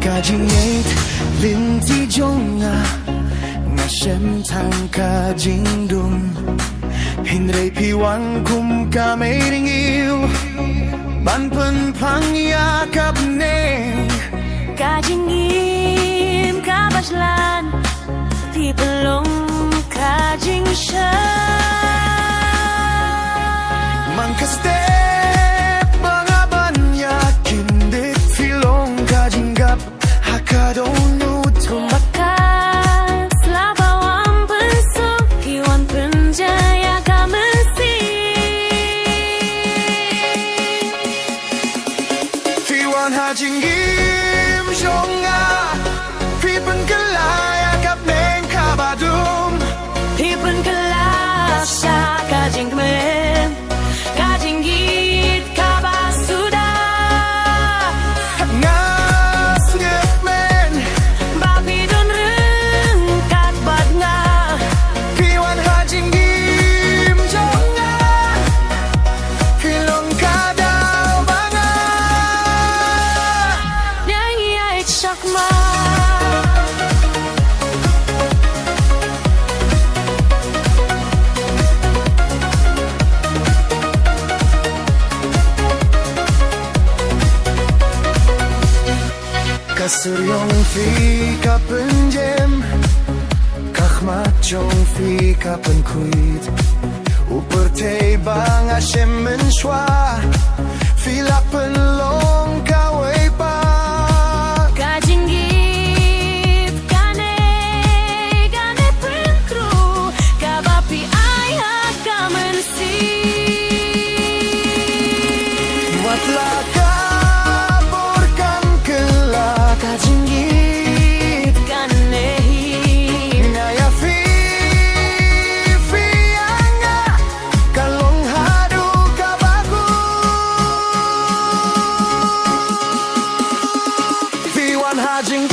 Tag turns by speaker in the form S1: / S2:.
S1: Kajingate linh ti jonga nga shem tang kajingdum Hinrei piwan kum ka meiring iu Ban pen pang yakap neng
S2: Kajingim kabaslan Ti pelong kajing
S1: Mangkaste bangaban yakin dit filong kajinggap hakadonu
S2: Tumbakas labawang pensuk Iwan penjaya kamensi
S1: Fiwan hajinggim jonga Pipen kelaya kap neng kabadum
S2: Pipen kelasya kajing kemen Kajing git kabasuda
S1: Ngas ngemen
S2: Bapi dun rengkat bad nga
S1: Piwan hajinggim jonga Filong kadaw banga
S2: Nyanyi ait syakma
S1: Kasuryong fi kapenjem Kahmat jong fi kapenkuit Upertei bang ashem menshwa Fila penlong kawai pa
S2: Kajing git kane penkru Kabapi ayah kamensi
S1: Matlah kaburkan kelak
S2: Kajing git kane
S1: Ngaya fi anga Kalong hadu kabagu Fiwan hajing